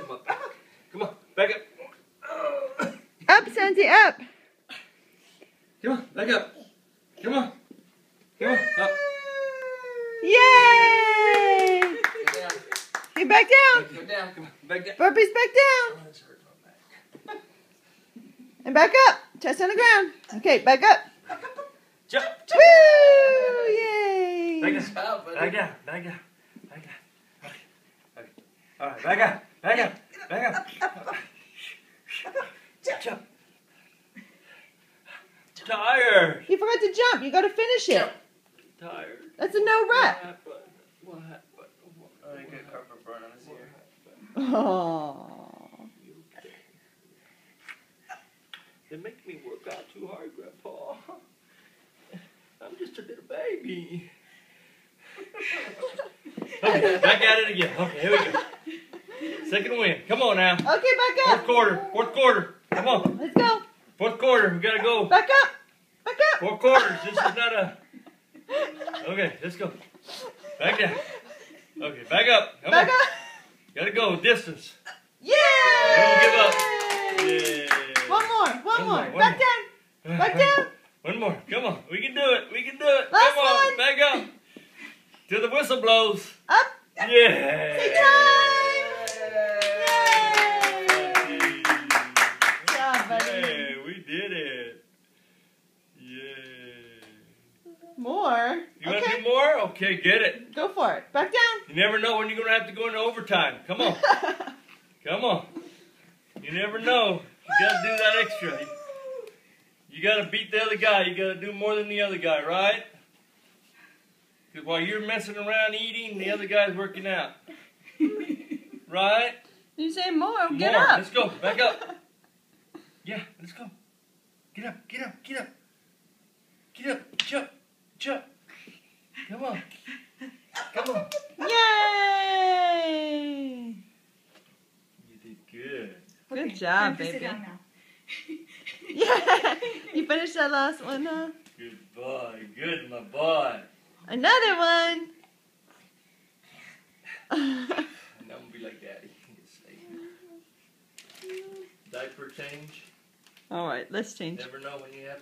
Come on. Come on. Back up. Up, Santi, up. Come on. Back up. Come on. Come on. Up. Yay! Hey, back down. Go down. Come on. Back down. Burpees back down. Oh, this hurts my back. And back up. Chest on the ground. Okay, back up. Jump. Woo! Yay! Back down. Back down. Back down. Back down. Okay. All right. Back up. Back up. Back up. Jump. Tired. You forgot to jump. You got to finish it. Tired. That's a no rep. What happened? Oh, you got carpet burn on his ear. Oh. They make me work out too hard, Grandpa. I'm just a little baby. Okay, back at it again. Okay, here we go. Second win. Come on now. Okay, back Fourth up. quarter. Fourth quarter. Come on. Let's go. Fourth quarter. We gotta go. Back up. Back up. 4 quarters. This is not a. Okay, let's go. Back down. Okay, back up. Come Back on. up. Gotta go. Distance. Yay! Don't give up. Yeah. One more. One more. One Back more. down. Back down. One more. Come on. We can do it. We can do it. Last Come on. one. Back up. Till the whistle blows. Up. Yeah. Say time. Yay! Good job, buddy. Yeah, we did it. Yeah. More. You want to Okay. do more? Okay, get it. Go for it. Back down. You never know when you're going to have to go into overtime. Come on. Come on. You never know. You got to do that extra. You got to beat the other guy. You got to do more than the other guy, right? Because while you're messing around eating, the other guy's working out. Right? You say more. Get More. up. Let's go. Back up. Yeah, let's go. Get up. Get up. Get up. Get up. Jump. Jump. Come on. Come on. Yay! You did good. Good job, Time to sit baby. down now. Yeah. You finished that last one, huh? Good boy. Good, my boy. Another one. And I'm going to be like Daddy. Diaper change. All right, let's change. Never know when you have to.